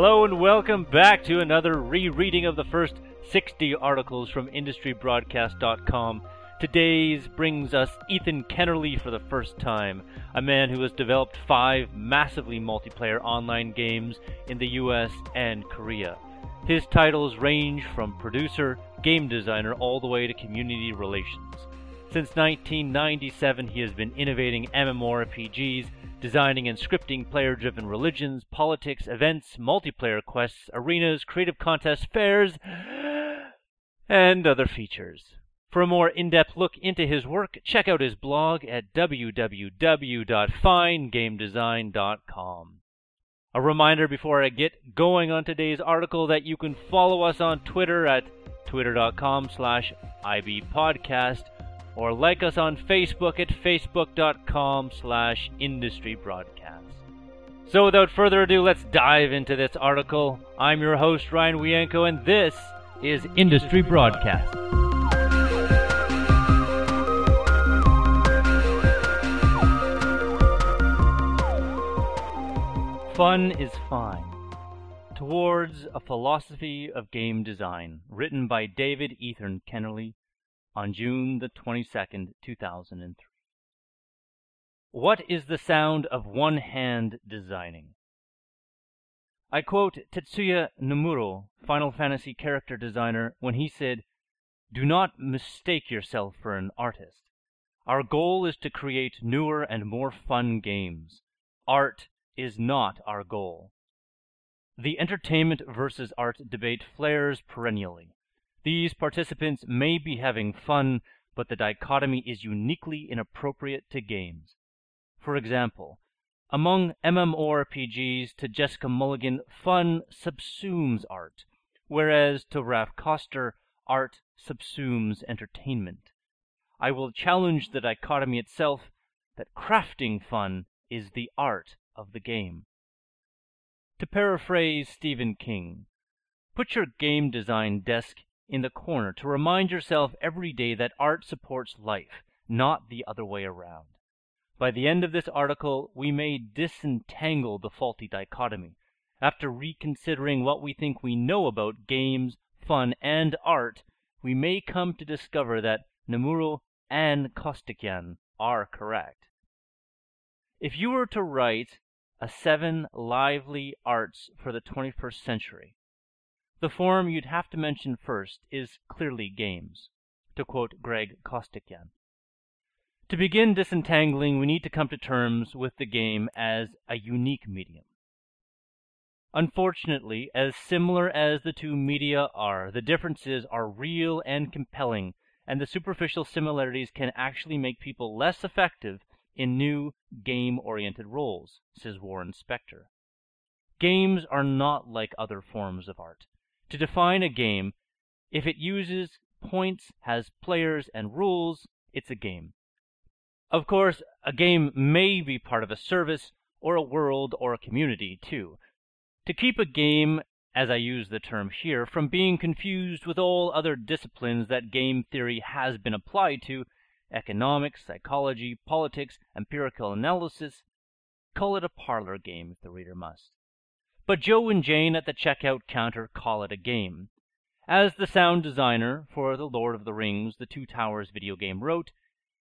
Hello and welcome back to another rereading of the first 60 articles from IndustryBroadcast.com. Today's brings us Ethan Kennerly for the first time, a man who has developed 5 massively multiplayer online games in the US and Korea. His titles range from producer, game designer, all the way to community relations. Since 1997, he has been innovating MMORPGs, designing and scripting player-driven religions, politics, events, multiplayer quests, arenas, creative contests, fairs, and other features. For a more in-depth look into his work, check out his blog at www.finegamedesign.com. A reminder before I get going on today's article that you can follow us on Twitter at twitter.com/IB podcast or like us on Facebook at facebook.com/industrybroadcast. So without further ado, let's dive into this article. I'm your host, Ryan Wienko, and this is Industry Broadcast. Fun is Fine. Towards a Philosophy of Game Design, written by David Ethan Kennerly on June the 22nd, 2003. What is the sound of one hand designing? I quote Tetsuya Nomura, Final Fantasy character designer, when he said, "Do not mistake yourself for an artist. Our goal is to create newer and more fun games. Art is not our goal." The entertainment versus art debate flares perennially. These participants may be having fun, but the dichotomy is uniquely inappropriate to games. For example, among MMORPGs, to Jessica Mulligan, fun subsumes art, whereas to Ralph Koster, art subsumes entertainment. I will challenge the dichotomy itself that crafting fun is the art of the game. To paraphrase Stephen King, put your game design desk in the corner to remind yourself every day that art supports life, not the other way around. By the end of this article, we may disentangle the faulty dichotomy. After reconsidering what we think we know about games, fun, and art, we may come to discover that Nomura and Kostikyan are correct. If you were to write a 7 lively arts for the 21st century, the form you'd have to mention first is clearly games, to quote Greg Kostikyan. To begin disentangling, we need to come to terms with the game as a unique medium. Unfortunately, as similar as the two media are, the differences are real and compelling, and the superficial similarities can actually make people less effective in new game-oriented roles, says Warren Spector. Games are not like other forms of art. To define a game, if it uses points, has players, and rules, it's a game. Of course, a game may be part of a service, or a world, or a community, too. To keep a game, as I use the term here, from being confused with all other disciplines that game theory has been applied to, economics, psychology, politics, empirical analysis, call it a parlor game if the reader must. But Joe and Jane at the checkout counter call it a game. As the sound designer for The Lord of the Rings, The Two Towers video game wrote,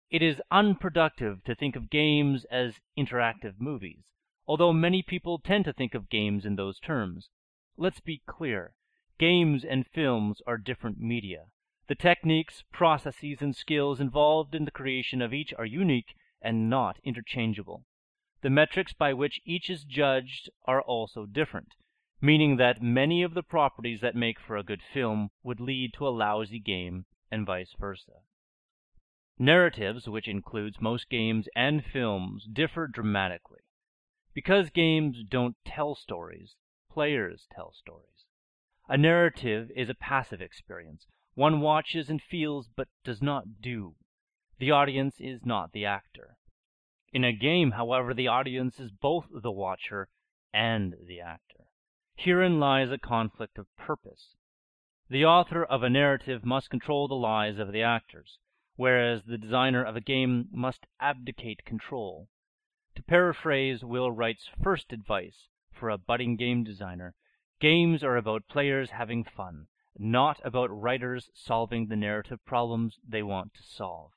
"It is unproductive to think of games as interactive movies, although many people tend to think of games in those terms. Let's be clear, games and films are different media. The techniques, processes, and skills involved in the creation of each are unique and not interchangeable. The metrics by which each is judged are also different, meaning that many of the properties that make for a good film would lead to a lousy game, and vice versa. Narratives, which includes most games and films, differ dramatically. Because games don't tell stories, players tell stories. A narrative is a passive experience. One watches and feels but does not do. The audience is not the actor. In a game, however, the audience is both the watcher and the actor. Herein lies a conflict of purpose. The author of a narrative must control the lives of the actors, whereas the designer of a game must abdicate control. To paraphrase Will Wright's first advice for a budding game designer, Games are about players having fun, not about writers solving the narrative problems they want to solve.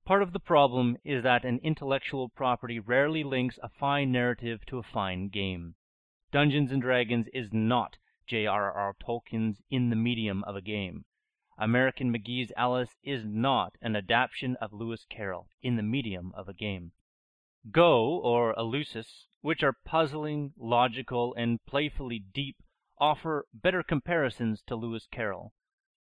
Part of the problem is that an intellectual property rarely links a fine narrative to a fine game. Dungeons & Dragons is not J.R.R. Tolkien's In the Medium of a Game. American McGee's Alice is not an adaptation of Lewis Carroll in the medium of a game. Go, or Eleusis, which are puzzling, logical, and playfully deep, offer better comparisons to Lewis Carroll.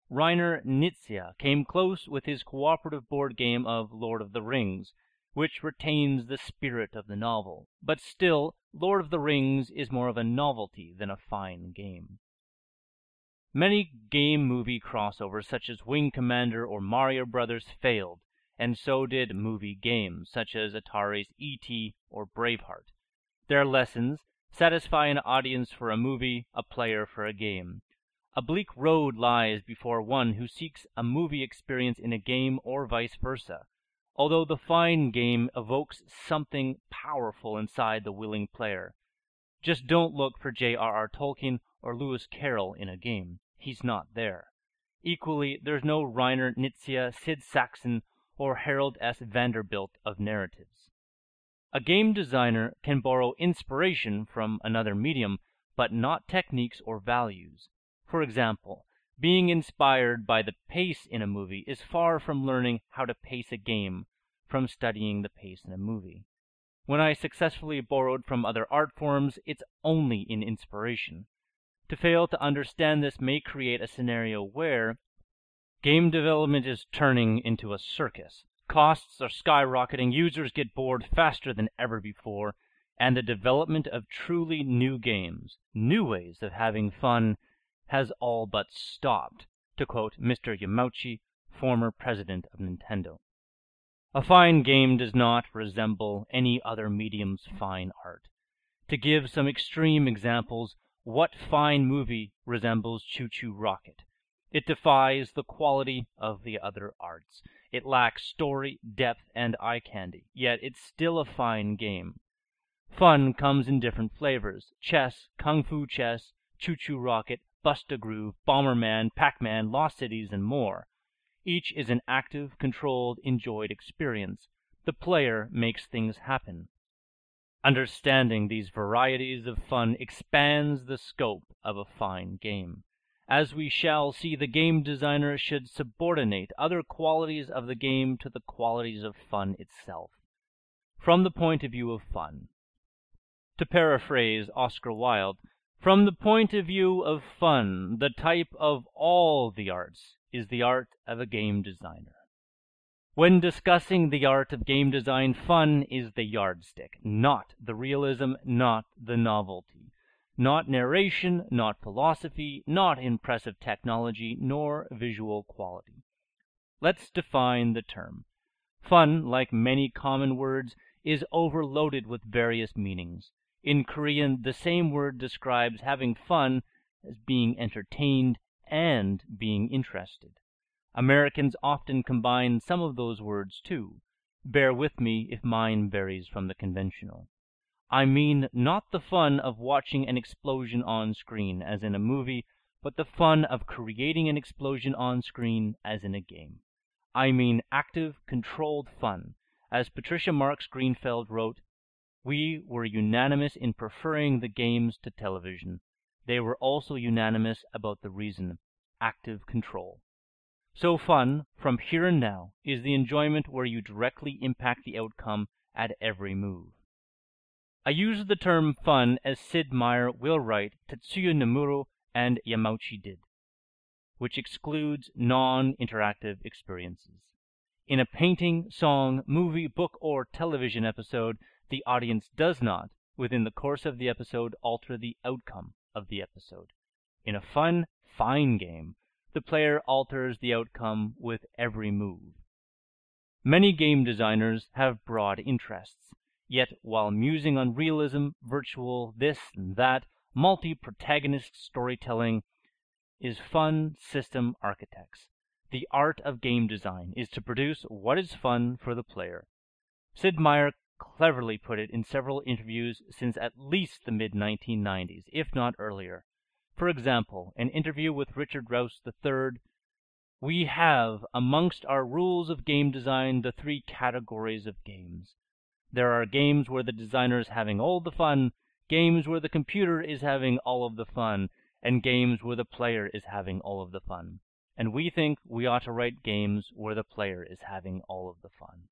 Rainer Knizia came close with his cooperative board game of Lord of the Rings, which retains the spirit of the novel, but still, Lord of the Rings is more of a novelty than a fine game. Many game-movie crossovers such as Wing Commander or Mario Brothers failed, and so did movie games such as Atari's E.T. or Braveheart. Their lessons satisfy an audience for a movie, a player for a game. A bleak road lies before one who seeks a movie experience in a game or vice versa, although the fine game evokes something powerful inside the willing player. Just don't look for J.R.R. Tolkien or Lewis Carroll in a game. He's not there. Equally, there's no Rainer Knizia, Sid Sackson, or Harold S. Vanderbilt of narratives. A game designer can borrow inspiration from another medium, but not techniques or values. For example, being inspired by the pace in a movie is far from learning how to pace a game from studying the pace in a movie. When I successfully borrowed from other art forms, it's only in inspiration. To fail to understand this may create a scenario where game development is turning into a circus. Costs are skyrocketing, users get bored faster than ever before, and the development of truly new games, new ways of having fun, has all but stopped, to quote Mr. Yamauchi, former president of Nintendo. A fine game does not resemble any other medium's fine art. To give some extreme examples, what fine movie resembles Choo Choo Rocket? It defies the quality of the other arts. It lacks story, depth, and eye candy, yet it's still a fine game. Fun comes in different flavors: chess, kung fu chess, Choo Choo Rocket, Bust-A-Groove, Bomberman, Pac-Man, Lost Cities, and more. Each is an active, controlled, enjoyed experience. The player makes things happen. Understanding these varieties of fun expands the scope of a fine game. As we shall see, the game designer should subordinate other qualities of the game to the qualities of fun itself. From the point of view of fun. To paraphrase Oscar Wilde, from the point of view of fun, the type of all the arts is the art of a game designer. When discussing the art of game design, fun is the yardstick, not the realism, not the novelty, not narration, not philosophy, not impressive technology, nor visual quality. Let's define the term. Fun, like many common words, is overloaded with various meanings. In Korean, the same word describes having fun as being entertained and being interested. Americans often combine some of those words too. Bear with me if mine varies from the conventional. I mean not the fun of watching an explosion on screen as in a movie, but the fun of creating an explosion on screen as in a game. I mean active, controlled fun. As Patricia Marks Greenfeld wrote, "We were unanimous in preferring the games to television. They were also unanimous about the reason: active control." So fun, from here and now, is the enjoyment where you directly impact the outcome at every move. I use the term fun as Sid Meier, Will Wright, Tetsuya Nomura, and Yamauchi did, which excludes non-interactive experiences. In a painting, song, movie, book, or television episode, the audience does not, within the course of the episode, alter the outcome of the episode. In a fun, fine game, the player alters the outcome with every move. Many game designers have broad interests, yet while musing on realism, virtual, this and that, multi-protagonist storytelling, is fun system architects. The art of game design is to produce what is fun for the player. Sid Meier cleverly put it in several interviews since at least the mid-1990s, if not earlier. For example, an interview with Richard Rouse III, "We have, amongst our rules of game design, the three categories of games. There are games where the designer is having all the fun, games where the computer is having all of the fun, and games where the player is having all of the fun. And we think we ought to write games where the player is having all of the fun."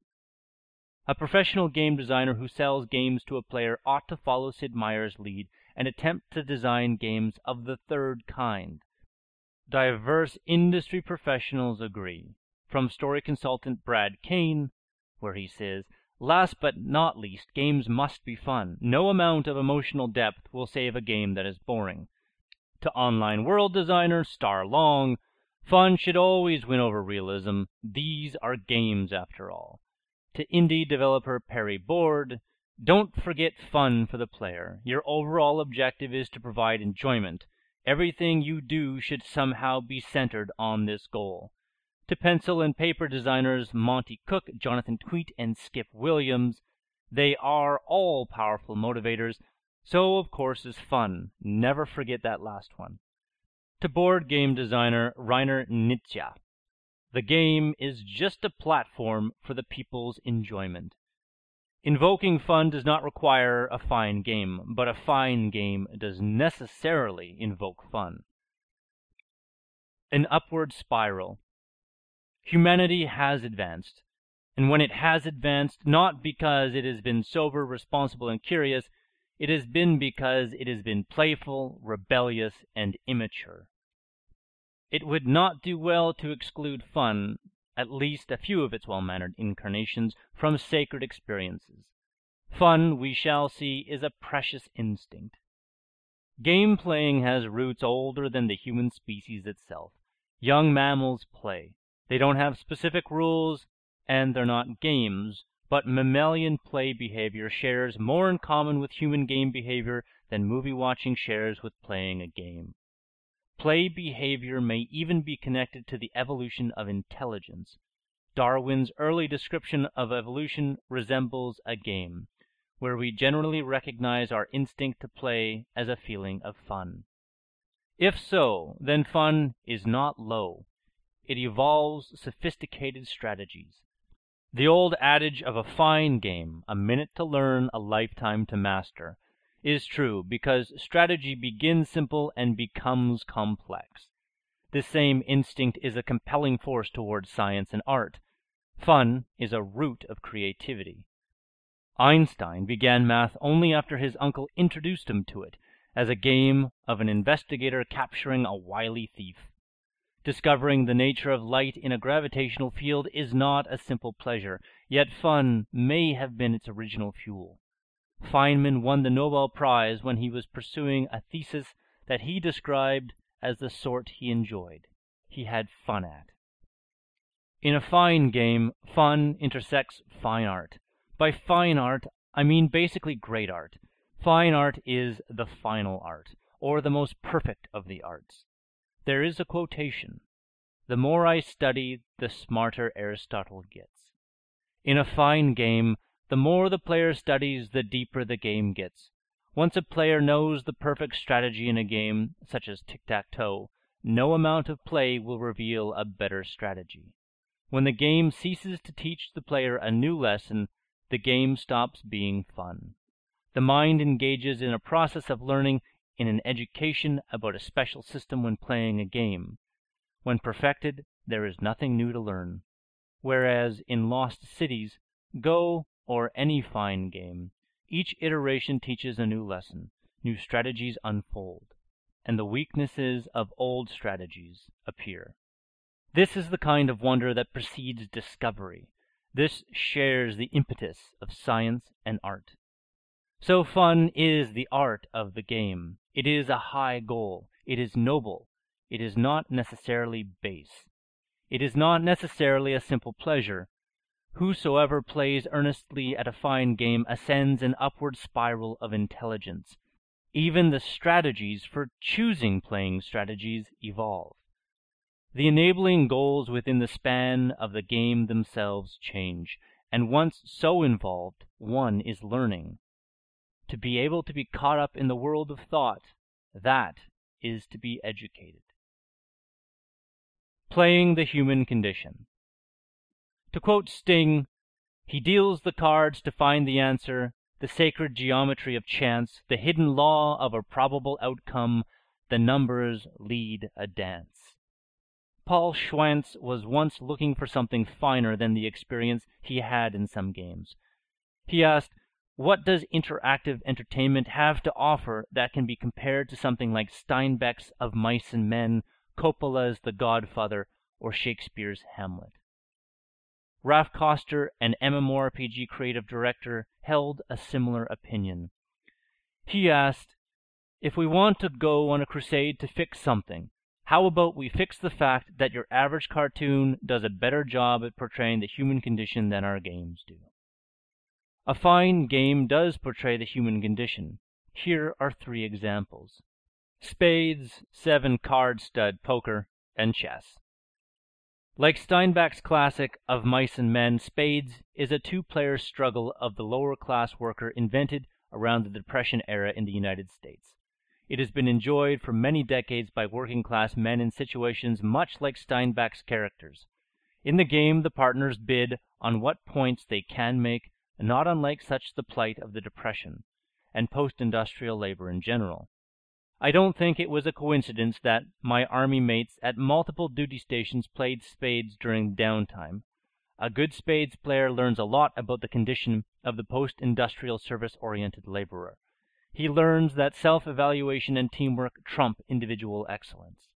A professional game designer who sells games to a player ought to follow Sid Meier's lead and attempt to design games of the third kind. Diverse industry professionals agree, from story consultant Brad Kane, where he says, "Last but not least, games must be fun. No amount of emotional depth will save a game that is boring." To online world designer Star Long, "Fun should always win over realism. These are games after all." To indie developer Perry Board, "Don't forget fun for the player. Your overall objective is to provide enjoyment. Everything you do should somehow be centered on this goal." To pencil and paper designers Monty Cook, Jonathan Tweet, and Skip Williams, "They are all powerful motivators. So of course is fun. Never forget that last one." To board game designer Rainer Nietzsche, "The game is just a platform for the people's enjoyment. Invoking fun does not require a fine game, but a fine game does necessarily invoke fun." An upward spiral. Humanity has advanced, and when it has advanced, not because it has been sober, responsible, and curious, it has been because it has been playful, rebellious, and immature. It would not do well to exclude fun, at least a few of its well-mannered incarnations, from sacred experiences. Fun, we shall see, is a precious instinct. Game playing has roots older than the human species itself. Young mammals play. They don't have specific rules, and they're not games, but mammalian play behavior shares more in common with human game behavior than movie watching shares with playing a game. Play behavior may even be connected to the evolution of intelligence. Darwin's early description of evolution resembles a game, where we generally recognize our instinct to play as a feeling of fun. If so, then fun is not low. It evolves sophisticated strategies. The old adage of a fine game, a minute to learn, a lifetime to master, is true because strategy begins simple and becomes complex. This same instinct is a compelling force towards science and art. Fun is a root of creativity. Einstein began math only after his uncle introduced him to it, as a game of an investigator capturing a wily thief. Discovering the nature of light in a gravitational field is not a simple pleasure, yet fun may have been its original fuel. Feynman won the Nobel Prize when he was pursuing a thesis that he described as the sort he enjoyed. He had fun at. In a fine game, fun intersects fine art. By fine art, I mean basically great art. Fine art is the final art, or the most perfect of the arts. There is a quotation, "The more I study, the smarter Aristotle gets." In a fine game, the more the player studies, the deeper the game gets. Once a player knows the perfect strategy in a game, such as tic-tac-toe, no amount of play will reveal a better strategy. When the game ceases to teach the player a new lesson, the game stops being fun. The mind engages in a process of learning in an education about a special system when playing a game. When perfected, there is nothing new to learn. Whereas in Lost Cities, Go, or any fine game, each iteration teaches a new lesson, new strategies unfold, and the weaknesses of old strategies appear. This is the kind of wonder that precedes discovery. This shares the impetus of science and art. So fun is the art of the game. It is a high goal. It is noble. It is not necessarily base. It is not necessarily a simple pleasure. Whosoever plays earnestly at a fine game ascends an upward spiral of intelligence. Even the strategies for choosing playing strategies evolve. The enabling goals within the span of the game themselves change, and once so involved, one is learning. To be able to be caught up in the world of thought, that is to be educated. Playing the human condition. To quote Sting, "He deals the cards to find the answer, the sacred geometry of chance, the hidden law of a probable outcome, the numbers lead a dance." Paul Schwantz was once looking for something finer than the experience he had in some games. He asked, what does interactive entertainment have to offer that can be compared to something like Steinbeck's Of Mice and Men, Coppola's The Godfather, or Shakespeare's Hamlet? Ralph Koster, an MMORPG creative director, held a similar opinion. He asked, if we want to go on a crusade to fix something, how about we fix the fact that your average cartoon does a better job at portraying the human condition than our games do? A fine game does portray the human condition. Here are 3 examples: spades, 7-card stud poker, and chess. Like Steinbeck's classic Of Mice and Men, spades is a 2-player struggle of the lower-class worker invented around the Depression era in the United States. It has been enjoyed for many decades by working-class men in situations much like Steinbeck's characters. In the game, the partners bid on what points they can make, not unlike such the plight of the Depression, and post-industrial labor in general. I don't think it was a coincidence that my army mates at multiple duty stations played spades during downtime. A good spades player learns a lot about the condition of the post-industrial service-oriented laborer. He learns that self-evaluation and teamwork trump individual excellence.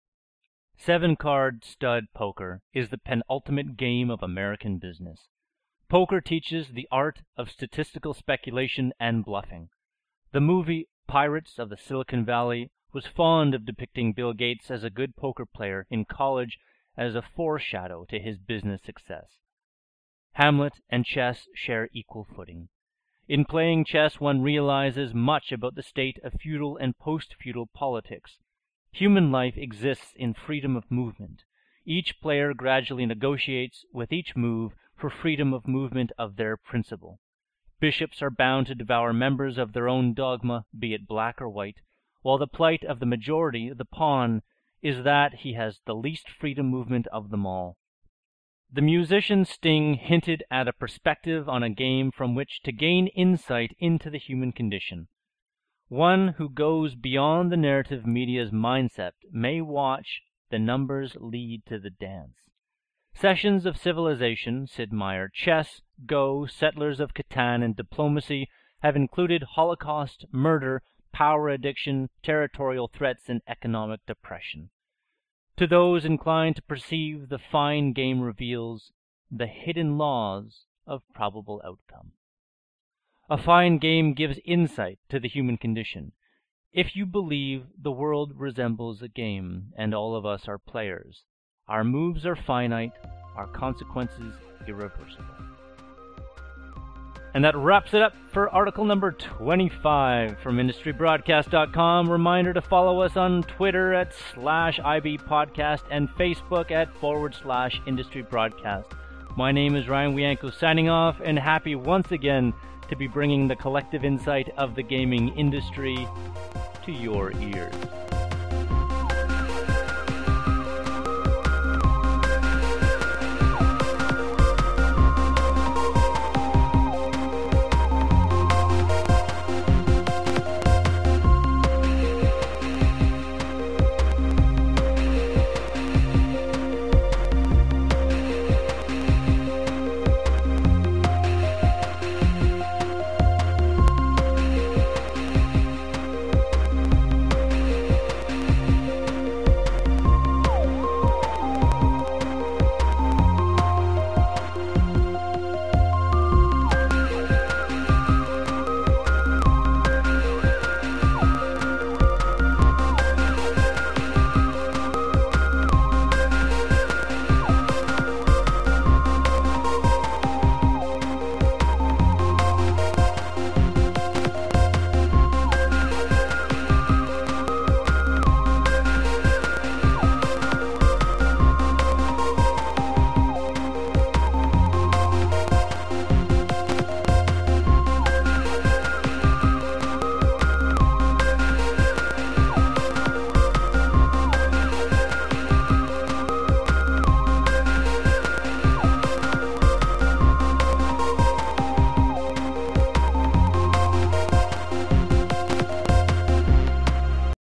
7-card stud poker is the penultimate game of American business. Poker teaches the art of statistical speculation and bluffing. The movie Pirates of the Silicon Valley was fond of depicting Bill Gates as a good poker player in college as a foreshadow to his business success. Hamlet and chess share equal footing. In playing chess, one realizes much about the state of feudal and post-feudal politics. Human life exists in freedom of movement. Each player gradually negotiates with each move for freedom of movement of their principle. Bishops are bound to devour members of their own dogma, be it black or white, while the plight of the majority, the pawn, is that he has the least freedom movement of them all. The musician Sting hinted at a perspective on a game from which to gain insight into the human condition. One who goes beyond the narrative media's mindset may watch the numbers lead to the dance. Sessions of Civilization, Sid Meier, chess, Go, Settlers of Catan, and diplomacy have included Holocaust, murder, power addiction, territorial threats, and economic depression. To those inclined to perceive, the fine game reveals the hidden laws of probable outcome. A fine game gives insight to the human condition. If you believe the world resembles a game and all of us are players, our moves are finite, our consequences irreversible. And that wraps it up for article number 25 from IndustryBroadcast.com. Reminder to follow us on Twitter at /IB podcast and Facebook at /IndustryBroadcast. My name is Ryan Wianko signing off, and happy once again to be bringing the collective insight of the gaming industry to your ears.